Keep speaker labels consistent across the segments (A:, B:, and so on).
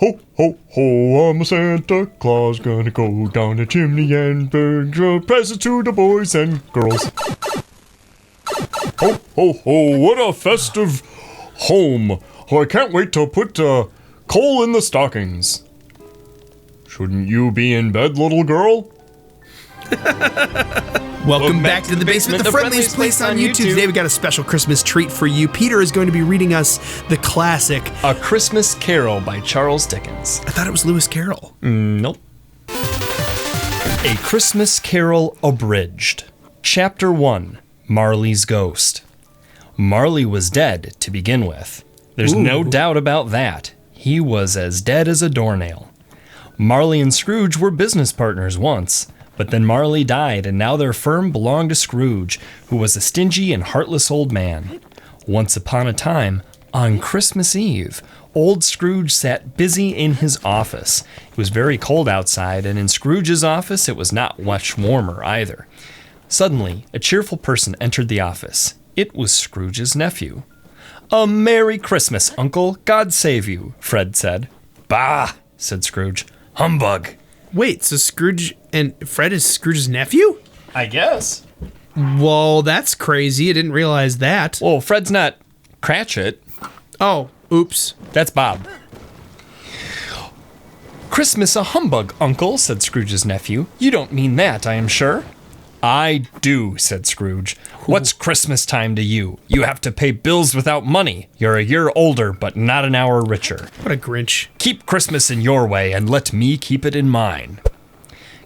A: Ho, ho, ho, I'm a Santa Claus, gonna go down the chimney and bring presents to the boys and girls. Ho, ho, ho, what a festive home. Oh, I can't wait to put coal in the stockings. Shouldn't you be in bed, little girl?
B: Welcome back to the basement, the friendliest place on YouTube. Today we got a special Christmas treat for you. Peter is going to be reading us the classic
C: A Christmas Carol by Charles Dickens.
B: I thought it was Lewis Carroll.
C: Nope. A Christmas Carol Abridged. Chapter 1, Marley's Ghost. Marley was dead to begin with. There's no doubt about that. He was as dead as a doornail. Marley and Scrooge were business partners once. But then Marley died, and now their firm belonged to Scrooge, who was a stingy and heartless old man. Once upon a time, on Christmas Eve, old Scrooge sat busy in his office. It was very cold outside, and in Scrooge's office it was not much warmer either. Suddenly, a cheerful person entered the office. It was Scrooge's nephew. "A Merry Christmas, Uncle. God save you," Fred said. "Bah," said Scrooge. "Humbug."
B: Wait, so Scrooge and Fred is Scrooge's nephew?
C: I guess.
B: Well, that's crazy. I didn't realize that.
C: Well, Fred's not Cratchit.
B: Oh, oops.
C: That's Bob. "Christmas a humbug, Uncle," said Scrooge's nephew. "You don't mean that, I am sure." "I do," said Scrooge. "What's Christmas time to you? You have to pay bills without money. You're a year older, but not an hour richer.
B: What a Grinch.
C: Keep Christmas in your way, and let me keep it in mine."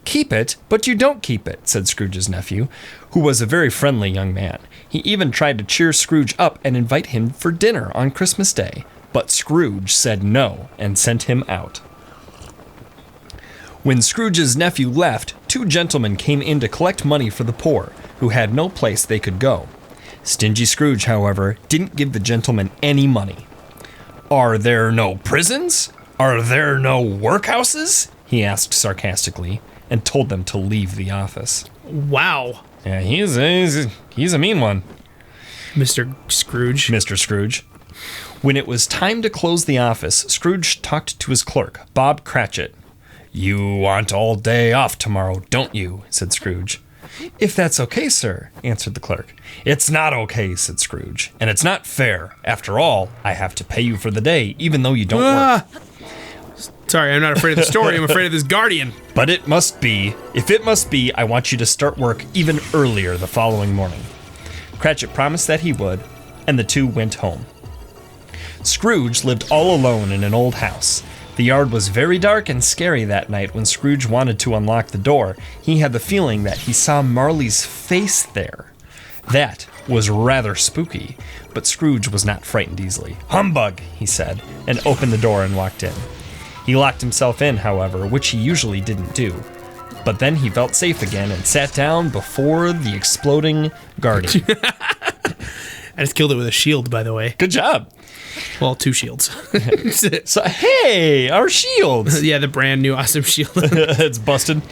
C: "Keep it, but you don't keep it," said Scrooge's nephew, who was a very friendly young man. He even tried to cheer Scrooge up and invite him for dinner on Christmas Day. But Scrooge said no and sent him out. When Scrooge's nephew left, two gentlemen came in to collect money for the poor, who had no place they could go. Stingy Scrooge, however, didn't give the gentlemen any money. "Are there no prisons? Are there no workhouses?" he asked sarcastically, and told them to leave the office.
B: Wow.
C: Yeah, he's a mean one.
B: Mr. Scrooge.
C: Mr. Scrooge. When it was time to close the office, Scrooge talked to his clerk, Bob Cratchit. "You want all day off tomorrow, don't you?" said Scrooge. "If that's okay, sir," answered the clerk. "It's not okay," said Scrooge, "and it's not fair. After all, I have to pay you for the day, even though you don't work."
B: Sorry, I'm not afraid of the story. I'm afraid of this guardian.
C: "But it must be. If it must be, I want you to start work even earlier the following morning." Cratchit promised that he would, and the two went home. Scrooge lived all alone in an old house. The yard was very dark and scary that night when Scrooge wanted to unlock the door. He had the feeling that he saw Marley's face there. That was rather spooky, but Scrooge was not frightened easily. "Humbug," he said, and opened the door and walked in. He locked himself in, however, which he usually didn't do. But then he felt safe again and sat down before the exploding guardian.
B: I just killed it with a shield, by the way.
C: Good job.
B: Well, two shields.
C: So, hey, our shields.
B: Yeah, the brand new awesome shield.
C: It's busted.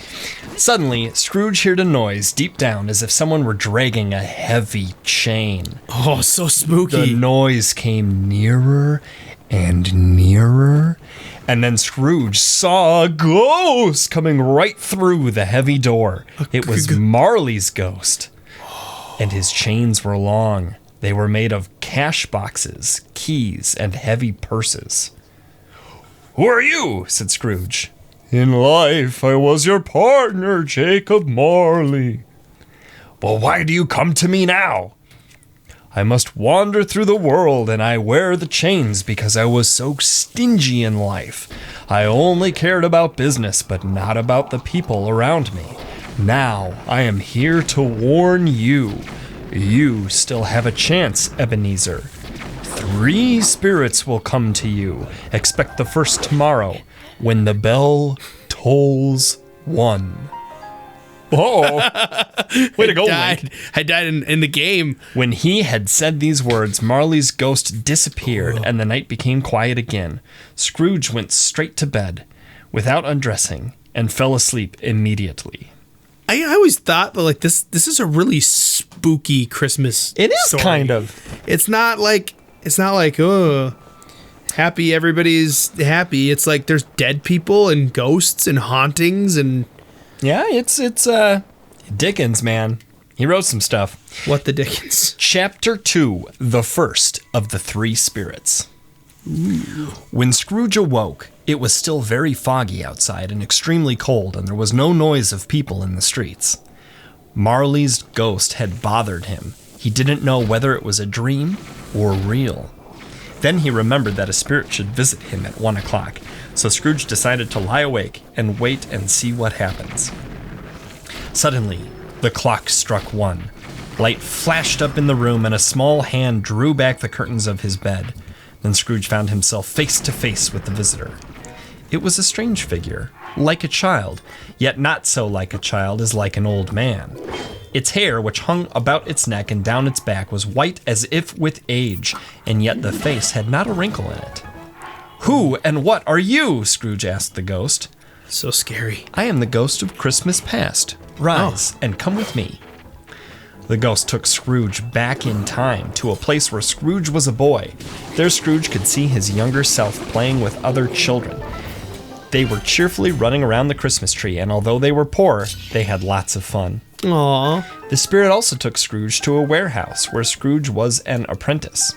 C: Suddenly, Scrooge heard a noise deep down as if someone were dragging a heavy chain.
B: Oh, so spooky.
C: The noise came nearer and nearer, and then Scrooge saw a ghost coming right through the heavy door. It was Marley's ghost, and his chains were long. They were made of cash boxes, keys, and heavy purses. "Who are you?" said Scrooge. "In life, I was your partner, Jacob Marley." "Well, why do you come to me now?" "I must wander through the world, and I wear the chains because I was so stingy in life. I only cared about business, but not about the people around me. Now, I am here to warn you. You still have a chance, Ebenezer. 3 spirits will come to you. Expect the first tomorrow, when the bell tolls 1. Oh, way to go, Link.
B: I died in the game.
C: When he had said these words, Marley's ghost disappeared, and the night became quiet again. Scrooge went straight to bed, without undressing, and fell asleep immediately.
B: I always thought that like this is a really spooky Christmas.
C: It is
B: story.
C: kind of.
B: It's not like oh, happy everybody's happy. It's like there's dead people and ghosts and hauntings and...
C: Yeah, it's Dickens, man. He wrote some stuff.
B: What the Dickens?
C: Chapter 2, the first of the three spirits. Ooh. When Scrooge awoke, it was still very foggy outside and extremely cold, and there was no noise of people in the streets. Marley's ghost had bothered him. He didn't know whether it was a dream or real. Then he remembered that a spirit should visit him at 1 o'clock, so Scrooge decided to lie awake and wait and see what happens. Suddenly, the clock struck 1. Light flashed up in the room, and a small hand drew back the curtains of his bed. Then Scrooge found himself face to face with the visitor. It was a strange figure, like a child, yet not so like a child as like an old man. Its hair, which hung about its neck and down its back, was white as if with age, and yet the face had not a wrinkle in it. "Who and what are you?" Scrooge asked the ghost.
B: So scary.
C: "I am the ghost of Christmas past. Rise and come with me." The ghost took Scrooge back in time to a place where Scrooge was a boy. There Scrooge could see his younger self playing with other children. They were cheerfully running around the Christmas tree, and although they were poor, they had lots of fun.
B: Aww.
C: The spirit also took Scrooge to a warehouse where Scrooge was an apprentice.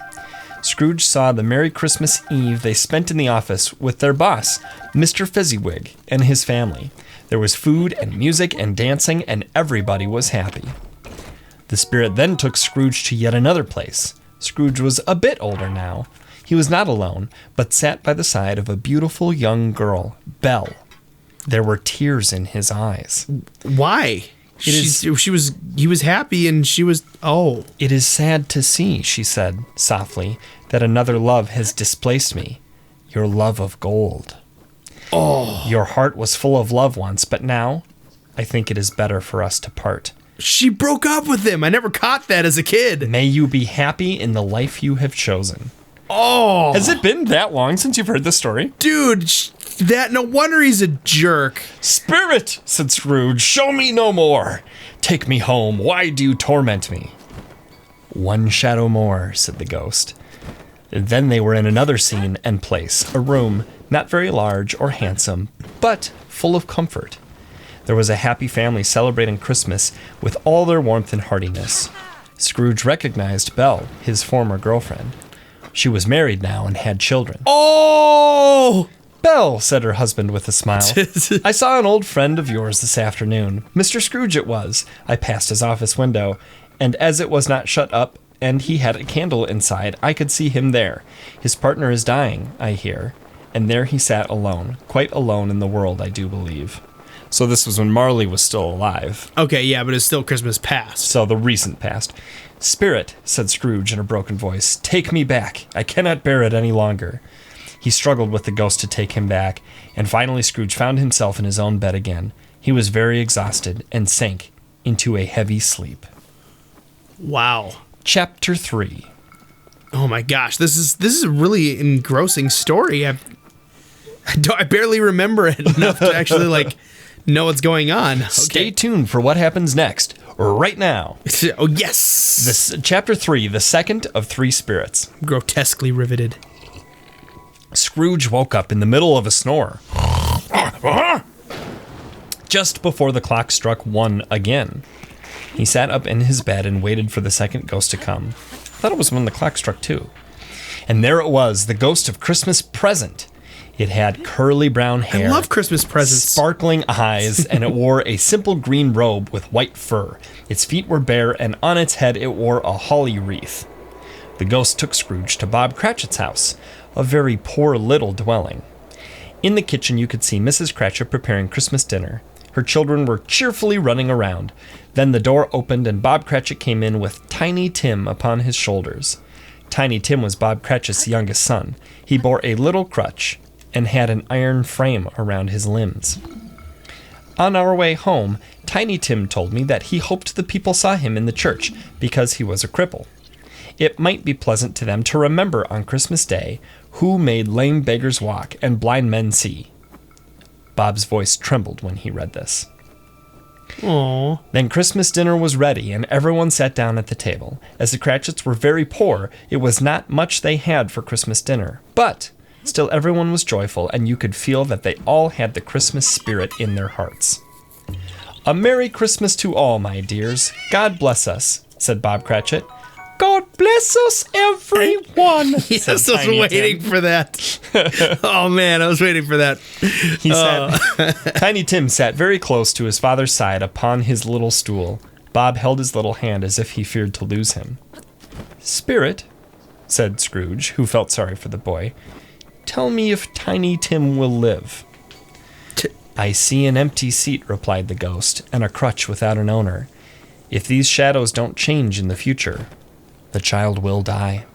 C: Scrooge saw the Merry Christmas Eve they spent in the office with their boss, Mr. Fezziwig, and his family. There was food and music and dancing, and everybody was happy. The spirit then took Scrooge to yet another place. Scrooge was a bit older now. He was not alone, but sat by the side of a beautiful young girl, Belle. There were tears in his eyes.
B: Why? He was happy and she was... Oh.
C: "It is sad to see," she said softly, "that another love has displaced me. Your love of gold.
B: Oh.
C: Your heart was full of love once, but now I think it is better for us to part.
B: She broke up with him. I never caught that as a kid.
C: May you be happy in the life you have chosen."
B: Oh.
C: Has it been that long since you've heard this story?
B: Dude, no wonder he's a jerk.
C: "Spirit," said Scrooge, "show me no more. Take me home. Why do you torment me?" "One shadow more," said the ghost. Then they were in another scene and place, a room not very large or handsome, but full of comfort. There was a happy family celebrating Christmas with all their warmth and heartiness. Scrooge recognized Belle, his former girlfriend. She was married now and had children.
B: Oh!
C: "Belle," said her husband with a smile, "I saw an old friend of yours this afternoon. Mr. Scrooge it was. I passed his office window, and as it was not shut up and he had a candle inside, I could see him there. His partner is dying, I hear. And there he sat alone, quite alone in the world, I do believe." So this was when Marley was still alive.
B: Okay, yeah, but it's still Christmas past.
C: So the recent past. "Spirit," said Scrooge in a broken voice, "take me back. I cannot bear it any longer." He struggled with the ghost to take him back, and finally Scrooge found himself in his own bed again. He was very exhausted and sank into a heavy sleep.
B: Wow.
C: Chapter 3.
B: Oh my gosh, this is a really engrossing story. I barely remember it enough to actually know what's going on. Okay.
C: Stay tuned for what happens next, right now.
B: Oh yes.
C: This Chapter 3, the second of three spirits.
B: Grotesquely riveted.
C: Scrooge woke up in the middle of a snore. Just before the clock struck 1 again. He sat up in his bed and waited for the second ghost to come. I thought it was when the clock struck 2. And there it was, the ghost of Christmas present. It had curly brown hair.
B: I love Christmas presents.
C: Sparkling eyes, and it wore a simple green robe with white fur. Its feet were bare, and on its head it wore a holly wreath. The ghost took Scrooge to Bob Cratchit's house, a very poor little dwelling. In the kitchen you could see Mrs. Cratchit preparing Christmas dinner. Her children were cheerfully running around. Then the door opened and Bob Cratchit came in with Tiny Tim upon his shoulders. Tiny Tim was Bob Cratchit's youngest son. He bore a little crutch and had an iron frame around his limbs. On our way home, Tiny Tim told me that he hoped the people saw him in the church because he was a cripple. It might be pleasant to them to remember on Christmas Day who made lame beggars walk and blind men see. Bob's voice trembled when he read this.
B: Aww.
C: Then Christmas dinner was ready, and everyone sat down at the table. As the Cratchits were very poor, it was not much they had for Christmas dinner. But Still, everyone was joyful, and you could feel that they all had the Christmas spirit in their hearts. "A Merry Christmas to all, my dears. God bless us," said Bob Cratchit. "God bless us, everyone."
B: Yes, I was
C: Tiny
B: waiting
C: Tim.
B: for that. Oh, man, I was waiting for that.
C: He sat. Tiny Tim sat very close to his father's side upon his little stool. Bob held his little hand as if he feared to lose him. "Spirit," said Scrooge, who felt sorry for the boy, "tell me if Tiny Tim will live." "I see an empty seat," replied the ghost, "and a crutch without an owner. If these shadows don't change in the future, the child will die."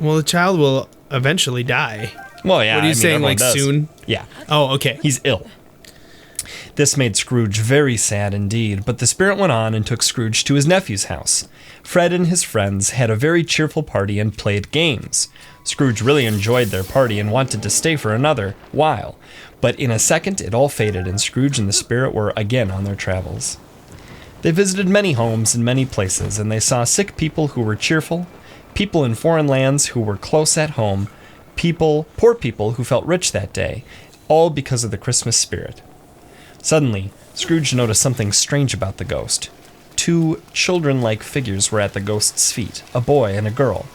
B: Well, the child will eventually die.
C: Well, yeah.
B: What are you saying,
C: everyone
B: like,
C: does.
B: soon?
C: Yeah.
B: Oh, okay.
C: He's ill. This made Scrooge very sad indeed, but the spirit went on and took Scrooge to his nephew's house. Fred and his friends had a very cheerful party and played games. Scrooge really enjoyed their party and wanted to stay for another while, but in a second it all faded and Scrooge and the spirit were again on their travels. They visited many homes in many places, and they saw sick people who were cheerful, people in foreign lands who were close at home, poor people who felt rich that day, all because of the Christmas spirit. Suddenly, Scrooge noticed something strange about the ghost. Two children-like figures were at the ghost's feet, a boy and a girl,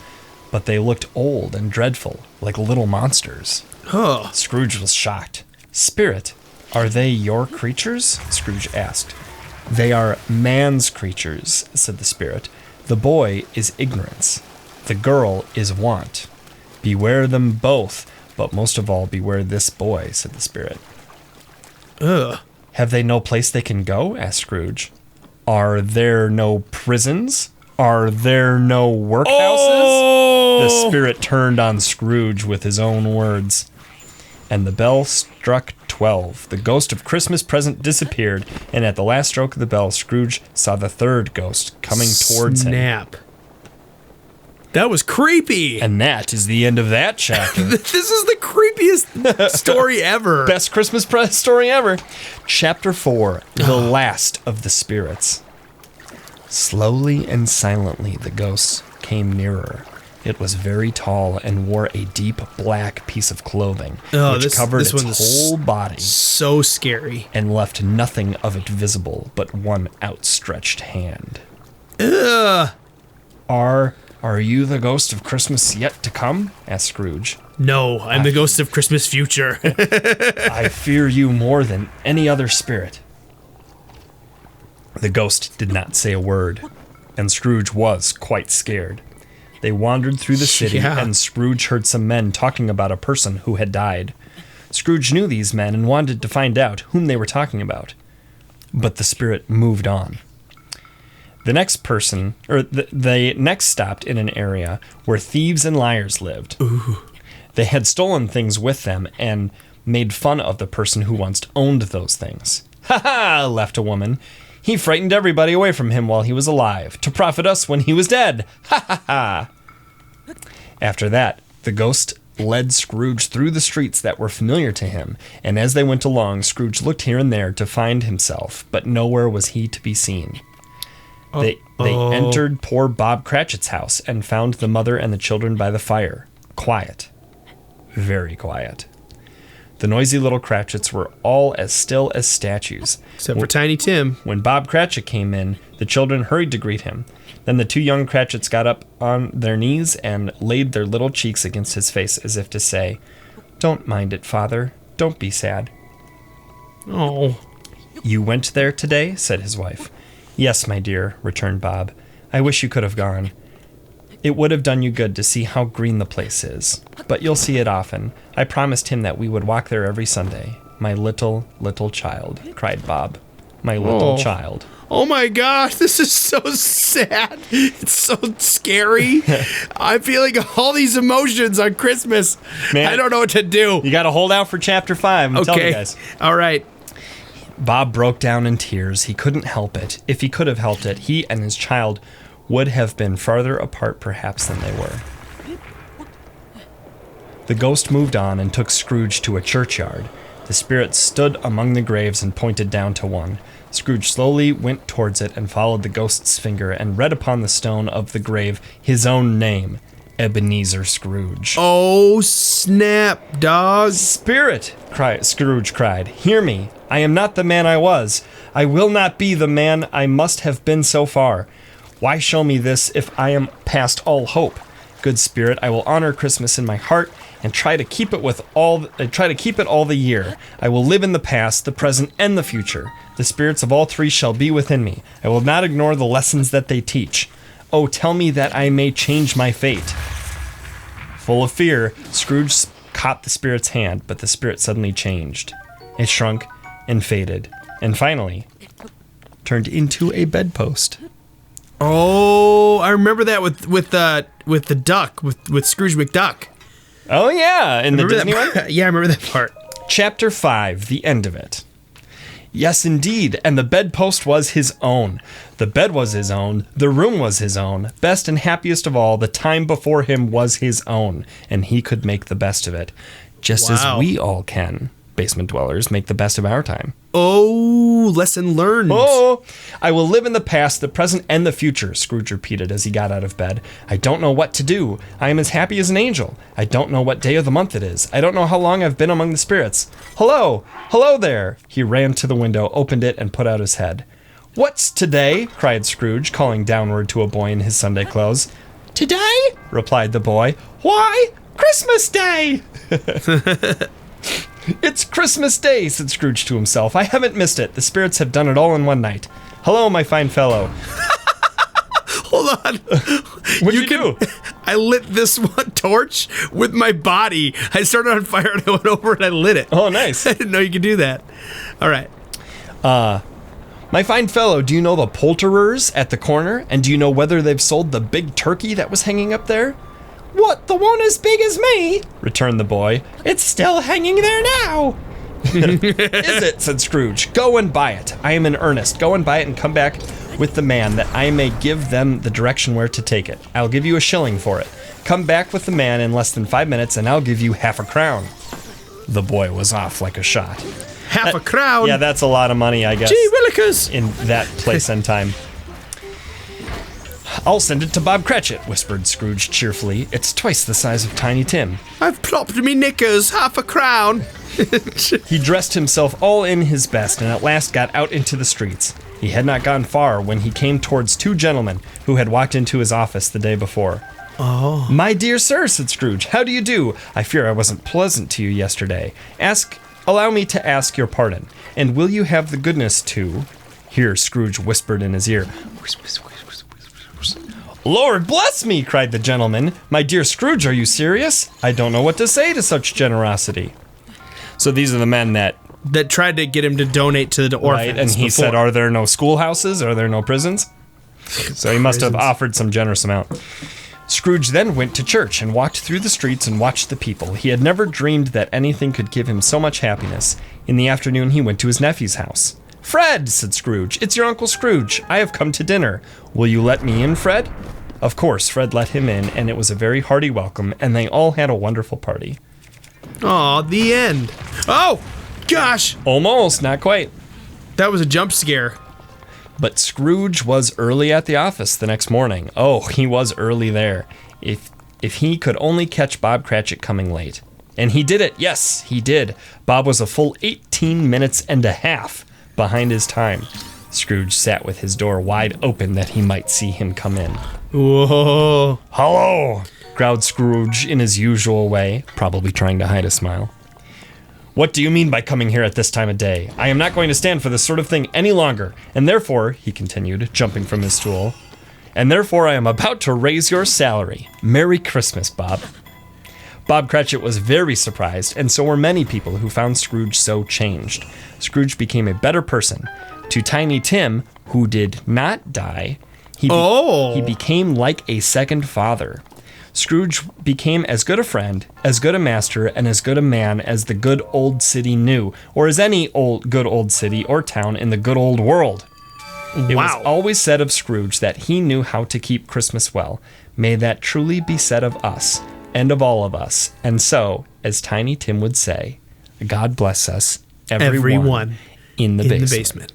C: but they looked old and dreadful, like little monsters.
B: Oh,
C: Scrooge was shocked. "Spirit, are they your creatures?" Scrooge asked. "They are man's creatures," said the spirit. "The boy is ignorance. The girl is want. Beware them both, but most of all beware this boy," said the spirit.
B: ugh.
C: "Have they no place they can go?" asked Scrooge. "Are there no prisons? Are there no workhouses?" The spirit turned on Scrooge with his own words. And the bell struck 12. The ghost of Christmas present disappeared, and at the last stroke of the bell, Scrooge saw the third ghost coming towards him.
B: Snap. That was creepy.
C: And that is the end of that chapter.
B: This is the creepiest story ever.
C: Best Christmas story ever. Chapter 4, The Last of the Spirits. Slowly and silently the ghost came nearer. It was very tall and wore a deep black piece of clothing, which covered its whole body
B: So scary.
C: and left nothing of it visible but one outstretched hand.
B: Ugh.
C: Are you the ghost of Christmas yet to come?" asked Scrooge.
B: No, I'm the ghost of Christmas future.
C: "I fear you more than any other spirit." The ghost did not say a word, and Scrooge was quite scared. They wandered through the city,
B: Yeah.
C: and Scrooge heard some men talking about a person who had died. Scrooge knew these men and wanted to find out whom they were talking about. But the spirit moved on. The they next stopped in an area where thieves and liars lived.
B: Ooh.
C: They had stolen things with them and made fun of the person who once owned those things. "Ha ha!" laughed a woman. "He frightened everybody away from him while he was alive, to profit us when he was dead. Ha ha ha!" After that, the ghost led Scrooge through the streets that were familiar to him, and as they went along, Scrooge looked here and there to find himself, but nowhere was he to be seen. They entered poor Bob Cratchit's house and found the mother and the children by the fire. Quiet. Very quiet. The noisy little Cratchits were all as still as statues.
B: Except for Tiny Tim.
C: When Bob Cratchit came in, the children hurried to greet him. Then the two young Cratchits got up on their knees and laid their little cheeks against his face as if to say, "Don't mind it, Father. Don't be sad."
B: Oh.
C: "You went there today?" said his wife. "Yes, my dear," returned Bob. "I wish you could have gone. It would have done you good to see how green the place is. But you'll see it often. I promised him that we would walk there every Sunday. My little, little child," cried Bob. "My little child."
B: Oh my gosh, this is so sad. It's so scary. I'm feeling all these emotions on Christmas.
C: Man,
B: I don't know what to do.
C: You got to hold out for chapter 5. I'm telling you guys.
B: All right.
C: Bob broke down in tears. He couldn't help it. If he could have helped it, he and his child would have been farther apart perhaps than they were. The ghost moved on and took Scrooge to a churchyard. The spirit stood among the graves and pointed down to one. Scrooge slowly went towards it and followed the ghost's finger and read upon the stone of the grave his own name, Ebenezer Scrooge.
B: Oh, snap, dog.
C: Spirit, Scrooge cried, hear me. I am not the man I was. I will not be the man I must have been so far. Why show me this if I am past all hope? Good Spirit, I will honor Christmas in my heart and try to keep it all the year. I will live in the past, the present, and the future. The spirits of all three shall be within me. I will not ignore the lessons that they teach. Oh, tell me that I may change my fate. Full of fear, Scrooge caught the spirit's hand, but the spirit suddenly changed. It shrunk and faded, and finally turned into a bedpost.
B: Oh, I remember that with the duck, with Scrooge McDuck.
C: Oh yeah, in the Disney one?
B: Yeah, I remember that part.
C: Chapter 5, the end of it. Yes, indeed, and the bedpost was his own. The bed was his own, the room was his own. Best and happiest of all, the time before him was his own, and he could make the best of it. Just as we all can, basement dwellers, make the best of our time.
B: Oh, lesson learned.
C: Oh, I will live in the past, the present, and the future, Scrooge repeated as he got out of bed. I don't know what to do. I am as happy as an angel. I don't know what day of the month it is. I don't know how long I've been among the spirits. Hello, hello there. He ran to the window, opened it, and put out his head. What's today? Cried Scrooge, calling downward to a boy in his Sunday clothes. Today? Replied the boy. Why, Christmas Day! It's Christmas Day, said Scrooge to himself. I haven't missed it. The spirits have done it all in one night. Hello, my fine fellow.
B: Hold on.
C: What'd you do?
B: I lit this one torch with my body. I started on fire and I went over and I lit it.
C: Oh, nice.
B: I didn't know you could do that. All right.
C: My fine fellow, do you know the poulterers at the corner? And do you know whether they've sold the big turkey that was hanging up there? What, the one as big as me? Returned the boy. It's still hanging there now. Is it? Said Scrooge. Go and buy it. I am in earnest. Go and buy it and come back with the man that I may give them the direction where to take it. I'll give you a shilling for it. Come back with the man in less than 5 minutes and I'll give you half a crown. The boy was off like a shot.
B: Half a crown?
C: Yeah, that's a lot of money, I guess.
B: Gee willikers!
C: In that place and time. I'll send it to Bob Cratchit, whispered Scrooge cheerfully. It's twice the size of Tiny Tim.
B: I've plopped me knickers, half a crown.
C: He dressed himself all in his best and at last got out into the streets. He had not gone far when he came towards two gentlemen who had walked into his office the day before.
B: Oh.
C: My dear sir, said Scrooge, how do you do? I fear I wasn't pleasant to you yesterday. Allow me to ask your pardon, and will you have the goodness to... Here Scrooge whispered in his ear. Lord bless me, cried the gentleman. My dear Scrooge, are you serious? I don't know what to say to such generosity. So these are the men that
B: tried to get him to donate to the orphans.
C: Right, and he said, are there no schoolhouses? Are there no prisons? So he must have offered some generous amount. Scrooge then went to church and walked through the streets and watched the people. He had never dreamed that anything could give him so much happiness. In the afternoon, he went to his nephew's house. Fred, said Scrooge, it's your Uncle Scrooge. I have come to dinner. Will you let me in, Fred? Of course, Fred let him in, and it was a very hearty welcome, and they all had a wonderful party.
B: Aw, the end. Oh, gosh.
C: Almost, not quite.
B: That was a jump scare.
C: But Scrooge was early at the office the next morning. Oh, he was early there. If he could only catch Bob Cratchit coming late. And he did it. Yes, he did. Bob was a full 18 minutes and a half behind his time. Scrooge sat with his door wide open that he might see him come in.
B: Whoa.
C: Hello, growled Scrooge in his usual way, probably trying to hide a smile. What do you mean by coming here at this time of day? I am not going to stand for this sort of thing any longer, and therefore, he continued, jumping from his stool, and therefore I am about to raise your salary. Merry Christmas, Bob. Bob Cratchit was very surprised, and so were many people who found Scrooge so changed. Scrooge became a better person. To Tiny Tim, who did not die, he became like a second father. Scrooge became as good a friend, as good a master, and as good a man as the good old city knew, or as any good old city or town in the good old world. It was always said of Scrooge that he knew how to keep Christmas well. May that truly be said of us, and of all of us. And so, as Tiny Tim would say, God bless us, everyone in the basement.